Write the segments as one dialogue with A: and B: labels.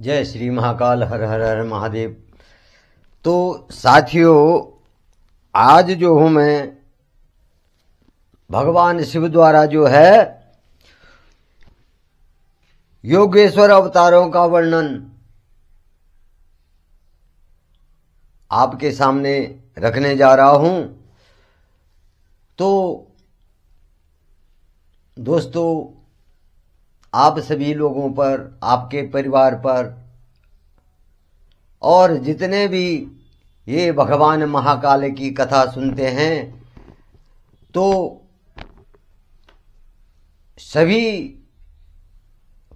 A: जय श्री महाकाल, हर हर हर महादेव। तो साथियों, आज जो हूं मैं भगवान शिव द्वारा जो है योगेश्वर अवतारों का वर्णन आपके सामने रखने जा रहा हूं। तो दोस्तों, आप सभी लोगों पर, आपके परिवार पर और जितने भी ये भगवान महाकाल की कथा सुनते हैं, तो सभी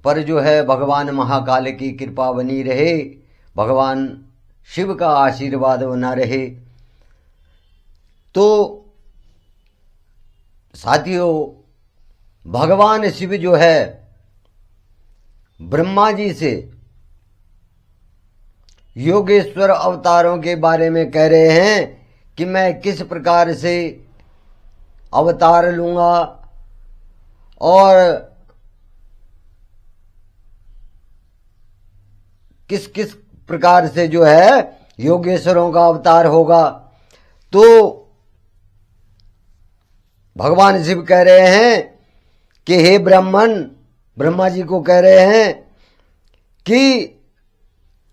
A: पर जो है भगवान महाकाल की कृपा बनी रहे, भगवान शिव का आशीर्वाद बना रहे। तो साथियों, भगवान शिव जो है ब्रह्मा जी से योगेश्वर अवतारों के बारे में कह रहे हैं कि मैं किस प्रकार से अवतार लूंगा और किस किस प्रकार से जो है योगेश्वरों का अवतार होगा। तो भगवान शिव कह रहे हैं कि हे ब्राह्मण, ब्रह्मा जी को कह रहे हैं कि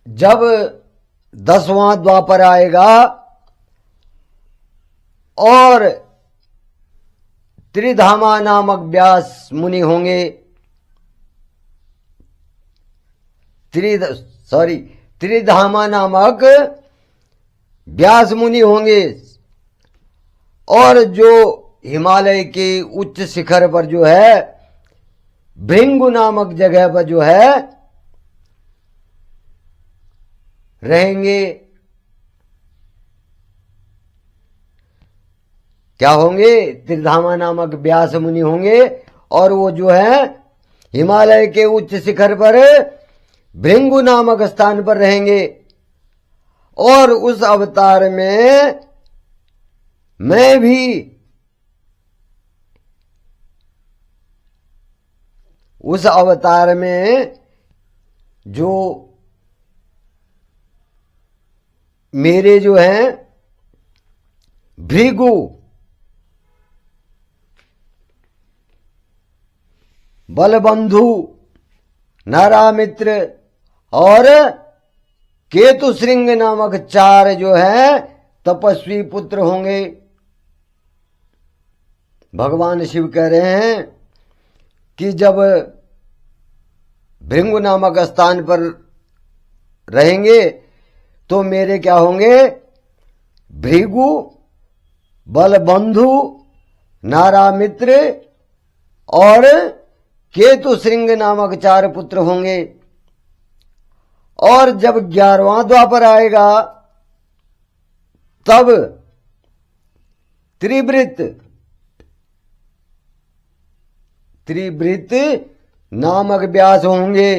A: जब 10वां द्वापर आएगा और त्रिधामा नामक व्यास मुनि होंगे, त्रिधामा नामक व्यास मुनि होंगे और जो हिमालय के उच्च शिखर पर जो है भृंगु नामक जगह पर जो है रहेंगे। क्या होंगे? त्रिधामा नामक व्यास मुनि होंगे और वो जो है हिमालय के उच्च शिखर पर भृंगु नामक स्थान पर रहेंगे। और उस अवतार में मैं भी उस अवतार में जो मेरे जो हैं भृगु, बलबंधु, नारामित्र और केतुश्रृंग नामक 4 जो है तपस्वी पुत्र होंगे। भगवान शिव कह रहे हैं कि जब भृंगु नामक स्थान पर रहेंगे तो मेरे क्या होंगे? भृगु, बलबंधु, नारामित्र और केतुश्रृंग नामक 4 पुत्र होंगे। और जब 11वां द्वापर आएगा तब त्रिवृत नामक व्यास होंगे।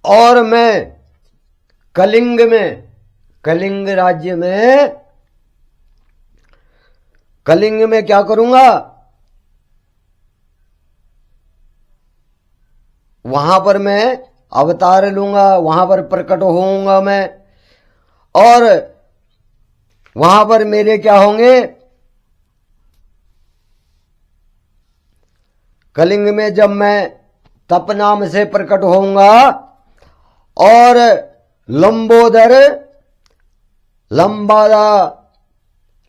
A: और मैं कलिंग राज्य में कलिंग में क्या करूंगा? वहां पर मैं अवतार लूंगा, वहां पर प्रकट होऊंगा मैं। और वहां पर मेरे क्या होंगे? कलिंग में जब मैं तप नाम से प्रकट होऊंगा और लंबोदर,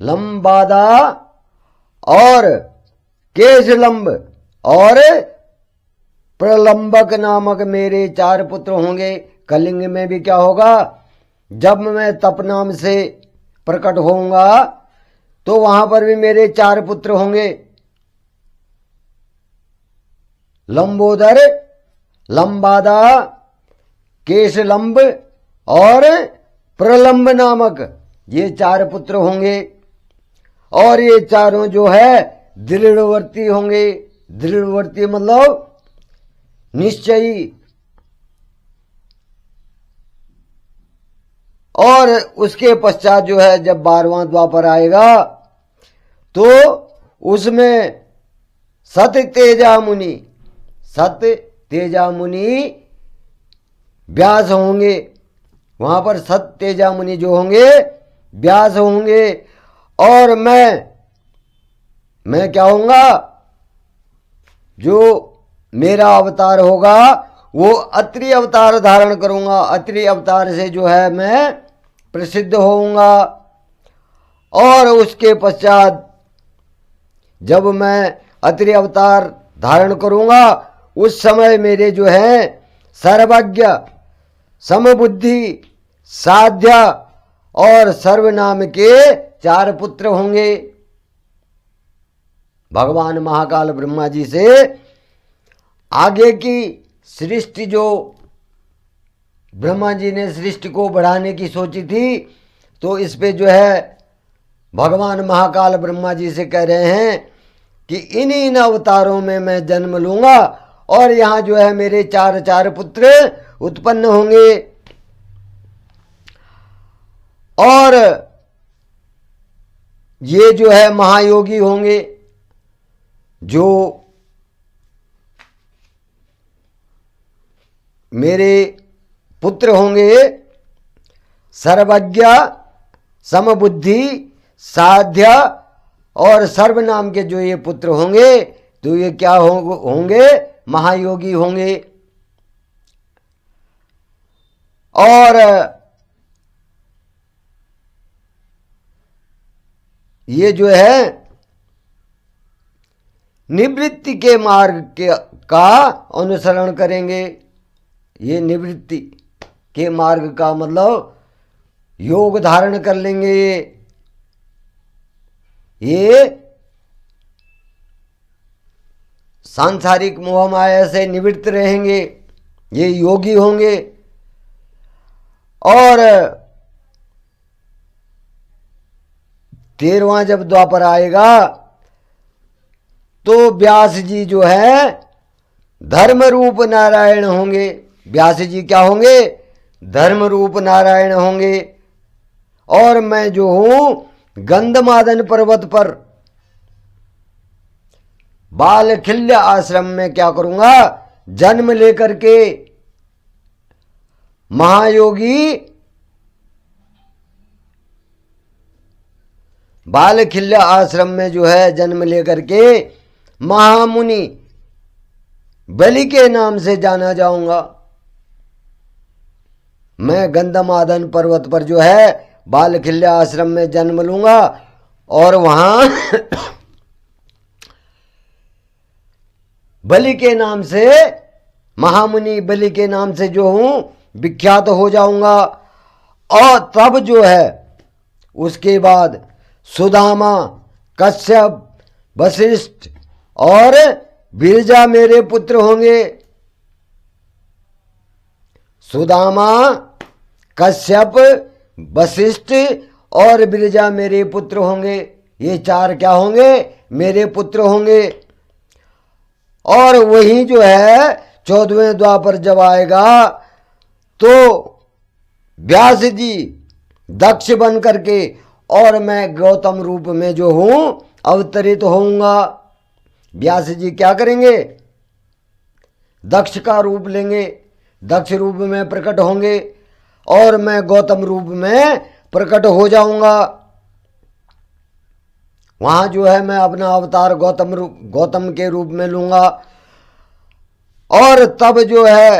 A: लंबादा और केशलंब और प्रलंबक नामक मेरे 4 पुत्र होंगे। कलिंग में भी क्या होगा? जब मैं तप नाम से प्रकट होऊंगा तो वहां पर भी मेरे 4 पुत्र होंगे। लंबोदर, लंबादा, केशलंब और प्रलंब नामक ये 4 पुत्र होंगे। और ये चारों जो है दृढ़वर्ती होंगे। दृढ़वर्ती मतलब निश्चयी। और उसके पश्चात जो है जब 12वां द्वापर आएगा तो उसमें सत तेजा मुनि व्यास होंगे, वहां पर सत तेजा मुनि जो होंगे व्यास होंगे, और मैं क्या होऊंगा, जो मेरा अवतार होगा वो अत्रि अवतार धारण करूंगा। अत्रि अवतार से जो है मैं प्रसिद्ध होऊंगा। और उसके पश्चात जब मैं अत्रि अवतार धारण करूंगा उस समय मेरे जो है सर्वज्ञ, समबुद्धि, साध्य और सर्वनाम के 4 पुत्र होंगे। भगवान महाकाल ब्रह्मा जी से आगे की सृष्टि, जो ब्रह्मा जी ने सृष्टि को बढ़ाने की सोची थी, तो इस पे जो है भगवान महाकाल ब्रह्मा जी से कह रहे हैं कि इन अवतारों में मैं जन्म लूंगा और यहां जो है मेरे 4 पुत्र उत्पन्न होंगे। और ये जो है महायोगी होंगे, जो मेरे पुत्र होंगे, सर्वज्ञ, समबुद्धि, साध्य और सर्वनाम के जो ये पुत्र होंगे, तो ये क्या होंगे, महायोगी होंगे। और ये जो है निवृत्ति के मार्ग का अनुसरण करेंगे। ये निवृत्ति के मार्ग का मतलब योग धारण कर लेंगे। ये सांसारिक मोह माया से निवृत्त रहेंगे, ये योगी होंगे। और 13वां जब द्वापर आएगा तो व्यास जी जो है धर्म रूप नारायण होंगे। व्यास जी क्या होंगे, धर्म रूप नारायण होंगे। और मैं जो हूं गंधमादन पर्वत पर बालखिल्य आश्रम में क्या करूंगा, जन्म लेकर के महायोगी बालखिल्य आश्रम में जो है जन्म लेकर के महामुनि बलि के नाम से जाना जाऊंगा। मैं गंधमादन पर्वत पर जो है बालखिल्य आश्रम में जन्म लूंगा और वहां बलि के नाम से, महामुनि बलि के नाम से जो हूं विख्यात हो जाऊंगा। और तब जो है उसके बाद सुदामा, कश्यप, वशिष्ठ और बिरजा मेरे पुत्र होंगे। सुदामा, कश्यप, वशिष्ठ और बिरजा मेरे पुत्र होंगे। ये 4 क्या होंगे, मेरे पुत्र होंगे। और वही जो है 14वें द्वापर जब आएगा तो व्यास जी दक्ष बन करके और मैं गौतम रूप में जो हूं अवतरित होऊंगा। व्यास जी क्या करेंगे, दक्ष का रूप लेंगे, दक्ष रूप में प्रकट होंगे और मैं गौतम रूप में प्रकट हो जाऊंगा। वहां जो है मैं अपना अवतार गौतम के रूप में लूंगा। और तब जो है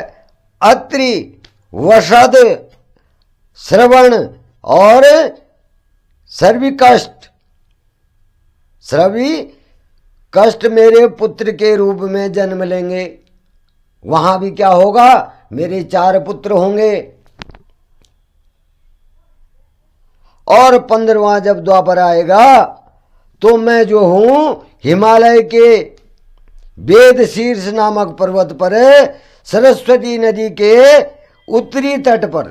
A: अत्रि, वषद, श्रवण और सर्वी कष्ट मेरे पुत्र के रूप में जन्म लेंगे। वहां भी क्या होगा, मेरे 4 पुत्र होंगे। और 15वां जब द्वापर आएगा तो मैं जो हूं हिमालय के वेद शीर्ष नामक पर्वत पर सरस्वती नदी के उत्तरी तट पर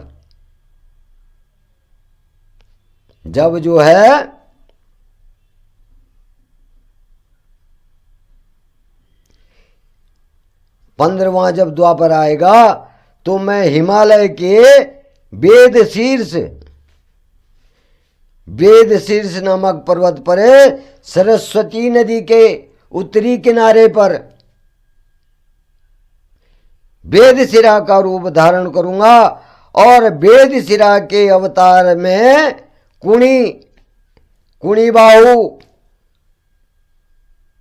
A: जब जो है पंद्रहवां जब द्वापर आएगा तो मैं हिमालय के वेद शीर्ष नामक पर्वत पर सरस्वती नदी के उत्तरी किनारे पर वेदशिरा का रूप धारण करूंगा और वेदशिरा के अवतार में कुणी बाहु,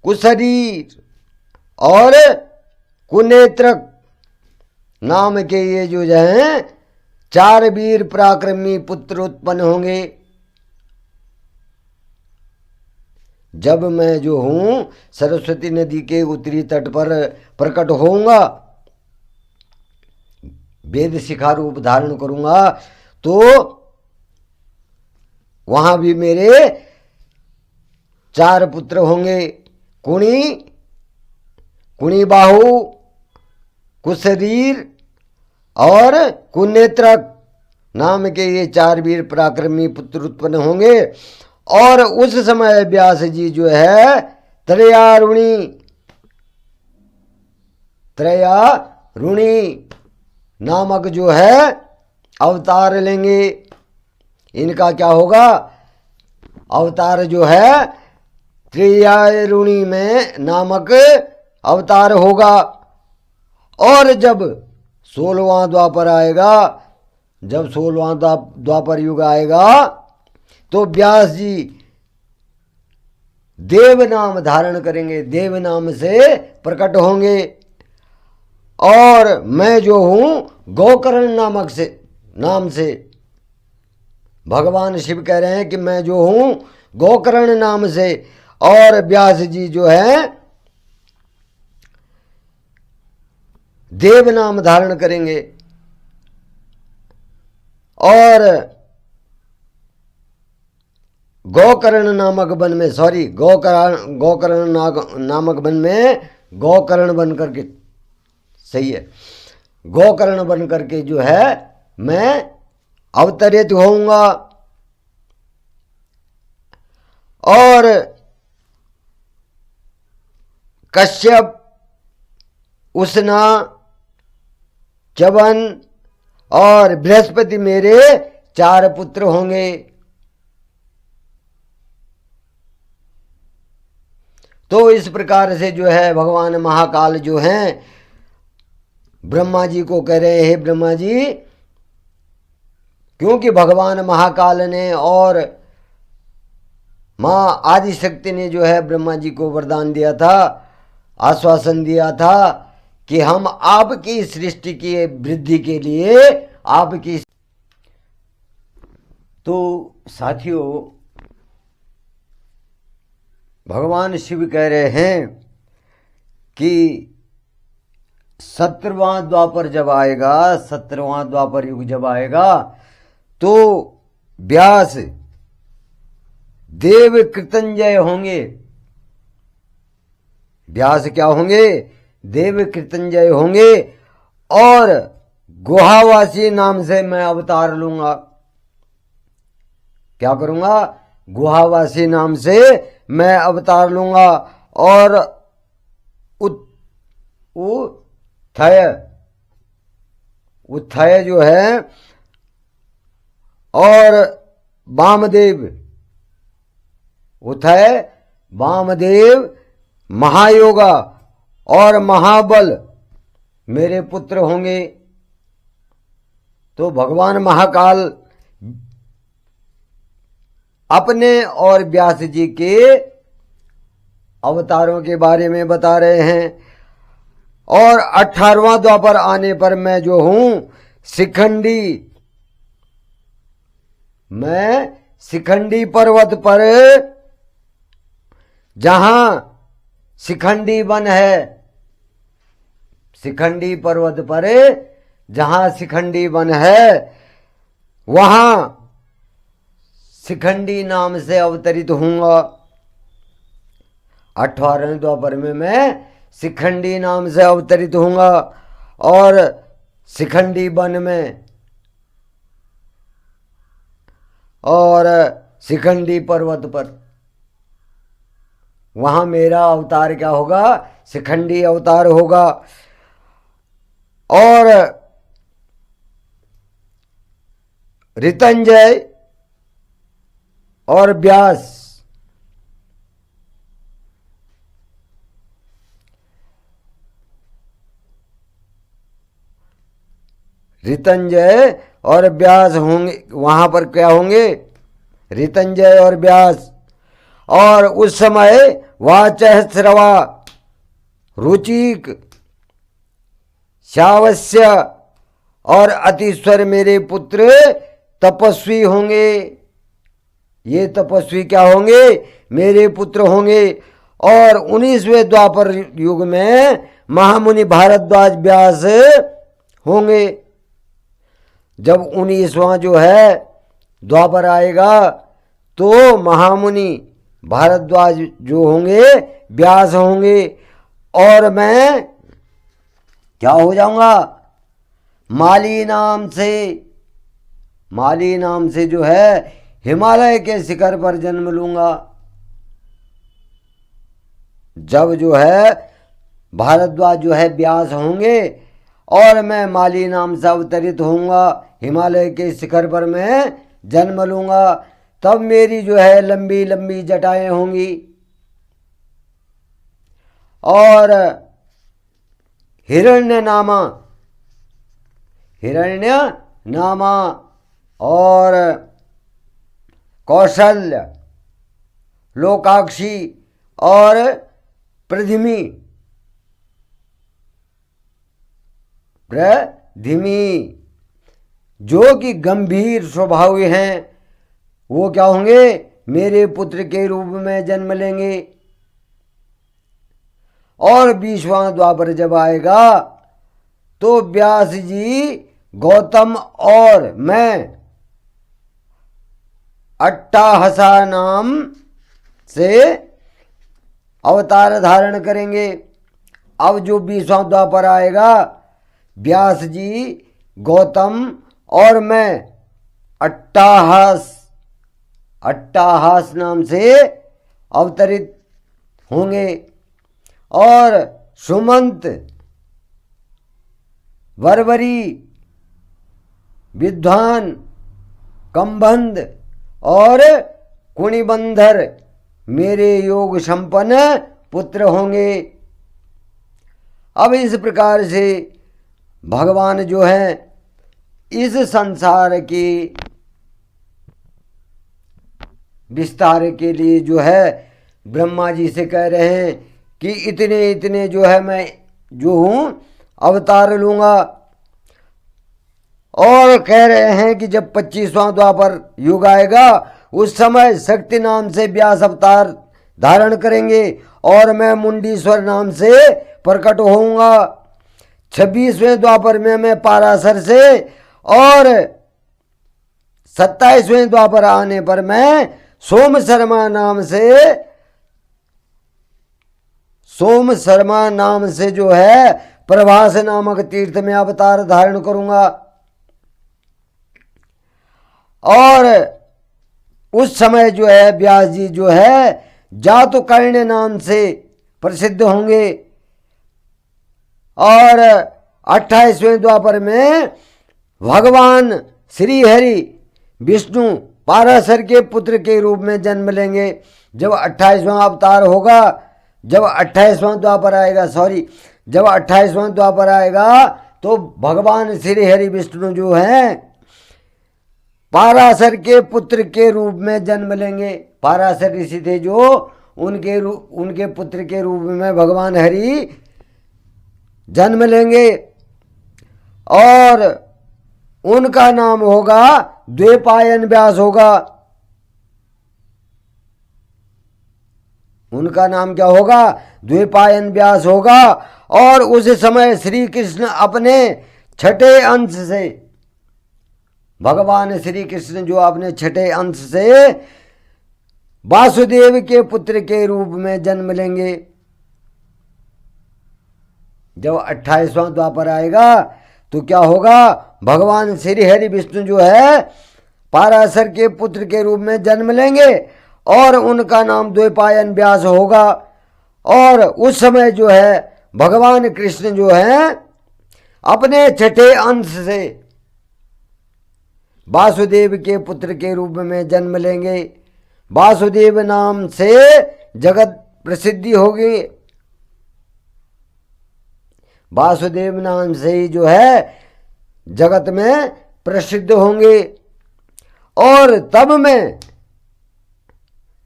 A: कुशरीर और कुनेत्रक नाम के ये जो हैं 4 वीर पराक्रमी पुत्र उत्पन्न होंगे। जब मैं जो हूं सरस्वती नदी के उत्तरी तट पर प्रकट होऊंगा, वेद शिखा रूप धारण करूंगा, तो वहां भी मेरे 4 पुत्र होंगे। कुणी बाहु, कुशरीर और कुनेत्रक नाम के ये 4 वीर पराक्रमी पुत्र उत्पन्न होंगे। और उस समय व्यास जी जो है त्रयारुणी नामक जो है अवतार लेंगे। इनका क्या होगा? अवतार जो है त्रयारुणी में नामक अवतार होगा। और जब 16वां द्वापर आएगा, जब 16वां द्वापर युग आएगा, तो व्यास जी देव नाम धारण करेंगे, देव नाम से प्रकट होंगे। और मैं जो हूं गोकर्ण नाम से भगवान शिव कह रहे हैं कि मैं जो हूं गोकर्ण नाम से, और व्यास जी जो है देव नाम धारण करेंगे। और गोकर्ण नामक वन में, गोकर्ण नामक वन में गोकर्ण बन करके, सही है, गोकर्ण बन करके जो है मैं अवतरित होऊंगा। और कश्यप, उष्णा, च्यवन और बृहस्पति मेरे 4 पुत्र होंगे। तो इस प्रकार से जो है भगवान महाकाल जो हैं ब्रह्मा जी को कह रहे हैं, ब्रह्मा जी, क्योंकि भगवान महाकाल ने और मां आदिशक्ति ने जो है ब्रह्मा जी को वरदान दिया था, आश्वासन दिया था कि हम आपकी सृष्टि की वृद्धि के लिए आपकी। तो साथियों, भगवान शिव कह रहे हैं कि 17वां द्वापर जब आएगा, 17वां द्वापर युग जब आएगा, तो व्यास देव कृतंजय होंगे। व्यास क्या होंगे? देव कृतंजय होंगे। और गुहावासी नाम से मैं अवतार लूंगा। क्या करूंगा? गुहावासी नाम से मैं अवतार लूंगा। और उत्थय जो है और वामदेव, उत्थय, वामदेव, महायोगा और महाबल मेरे पुत्र होंगे। तो भगवान महाकाल अपने और व्यास जी के अवतारों के बारे में बता रहे हैं। और 18वां द्वापर आने पर मैं जो हूं शिखंडी, मैं शिखंडी पर्वत पर, जहां शिखंडी वन है, शिखंडी पर्वत पर जहां शिखंडी वन है, वहां शिखंडी नाम से अवतरित होऊंगा। 18वें द्वापर में मैं शिखंडी नाम से अवतरित होऊंगा। और शिखंडी वन में और शिखंडी पर्वत पर, वहां मेरा अवतार क्या होगा? शिखंडी अवतार होगा। और ऋतंजय और व्यास ऋतंजय और व्यास होंगे, वहां पर क्या होंगे, ऋतंजय और व्यास। और उस समय वाचः श्रवा रुचिक श्यावस्य और अतिस्वर मेरे पुत्र तपस्वी होंगे। ये तपस्वी क्या होंगे, मेरे पुत्र होंगे। और 19वें द्वापर युग में महामुनि भारद्वाज व्यास होंगे। जब 19वां जो है द्वापर आएगा तो महामुनि भारद्वाज जो होंगे व्यास होंगे, और मैं क्या हो जाऊंगा, माली नाम से जो है हिमालय के शिखर पर जन्म लूंगा। जब जो है भारद्वाज जो है व्यास होंगे और मैं माली नाम से अवतरित होऊंगा, हिमालय के शिखर पर मैं जन्म लूंगा, तब मेरी जो है लंबी लंबी जटाएं होंगी। और हिरण्य नामा और कौशल्य, लोकाक्षी और प्रधिमी जो कि गंभीर स्वभाव हैं, वो क्या होंगे, मेरे पुत्र के रूप में जन्म लेंगे। और 20वां द्वापर जब आएगा तो व्यास जी, गौतम और मैं अट्टाहसा नाम से अवतार धारण करेंगे। अब जो 20वां द्वापर आएगा, व्यास जी, गौतम और मैं अट्टाहास नाम से अवतरित होंगे। और सुमंत, वरवरी, विद्वान, कंबंध और कुणिबंधर मेरे योग संपन्न पुत्र होंगे। अब इस प्रकार से भगवान जो है इस संसार के विस्तार के लिए जो है ब्रह्मा जी से कह रहे हैं कि इतने इतने जो है मैं जो हूं अवतार लूंगा। और कह रहे हैं कि जब 25वां द्वापर युग आएगा उस समय शक्ति नाम से व्यास अवतार धारण करेंगे और मैं मुंडीश्वर नाम से प्रकट होऊंगा। 26वें द्वापर में मैं पाराशर से, और 27वें द्वापर आने पर मैं सोम शर्मा नाम से जो है प्रभास नामक तीर्थ में अवतार धारण करूंगा। और उस समय जो है व्यास जी जो है जातुकर्ण नाम से प्रसिद्ध होंगे। और 28वें द्वापर में भगवान श्री हरि विष्णु पाराशर के पुत्र के रूप में जन्म लेंगे। जब 28वां अवतार होगा, जब 28वां द्वापर आएगा तो भगवान श्री हरि विष्णु जो हैं पाराशर के पुत्र के रूप में जन्म लेंगे। पाराशर ऋषि थे जो उनके पुत्र के रूप में भगवान हरि जन्म लेंगे। और उनका नाम होगा द्वैपायन व्यास होगा। उनका नाम क्या होगा, द्वैपायन व्यास होगा। और उस समय श्री कृष्ण अपने छठे अंश से, भगवान श्री कृष्ण जो अपने छठे अंश से वासुदेव के पुत्र के रूप में जन्म लेंगे। जब 28वां द्वापर आएगा तो क्या होगा, भगवान श्री हरि विष्णु जो है पाराशर के पुत्र के रूप में जन्म लेंगे और उनका नाम द्वैपायन व्यास होगा। और उस समय जो है भगवान कृष्ण जो है अपने छठे अंश से वासुदेव के पुत्र के रूप में जन्म लेंगे। वासुदेव नाम से जगत प्रसिद्धि होगी। वासुदेव नाम से ही जो है जगत में प्रसिद्ध होंगे। और तब मैं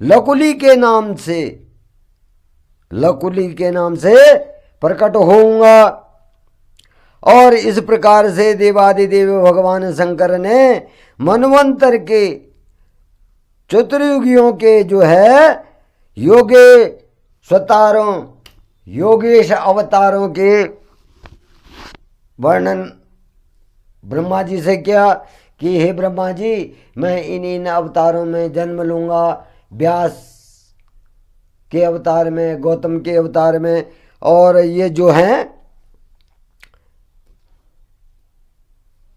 A: लकुली के नाम से प्रकट होऊंगा। और इस प्रकार से देवादिदेव भगवान शंकर ने मनवंतर के चतुर्युगियों के जो है योगेश अवतारों के वर्णन ब्रह्मा जी से किया कि हे ब्रह्मा जी, मैं इन अवतारों में जन्म लूँगा, व्यास के अवतार में, गौतम के अवतार में, और ये जो हैं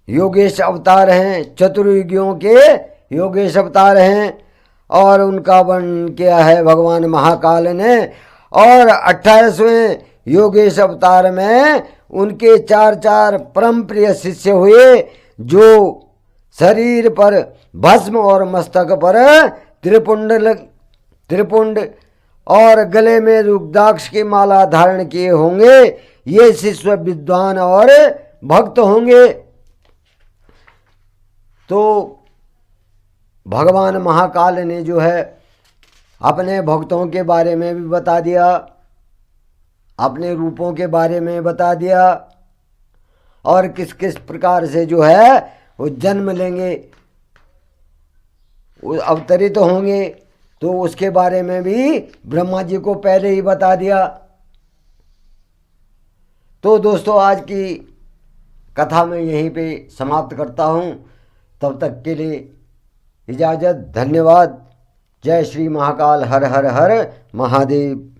A: योगेश अवतार हैं, चतुर्युगियों के योगेश अवतार हैं। और उनका वर्णन किया है भगवान महाकाल ने। और 28वें योगेश अवतार में उनके 4 परम प्रिय शिष्य हुए, जो शरीर पर भस्म और मस्तक पर त्रिपुंड और गले में रुद्राक्ष की माला धारण किए होंगे। ये शिष्य विद्वान और भक्त होंगे। तो भगवान महाकाल ने जो है अपने भक्तों के बारे में भी बता दिया, अपने रूपों के बारे में बता दिया, और किस किस प्रकार से जो है वो जन्म लेंगे, अवतरित होंगे। तो उसके बारे में भी ब्रह्मा जी को पहले ही बता दिया। तो दोस्तों, आज की कथा मैं यहीं पे समाप्त करता हूँ। तब तक के लिए इजाज़त, धन्यवाद। जय श्री महाकाल। हर हर हर महादेव।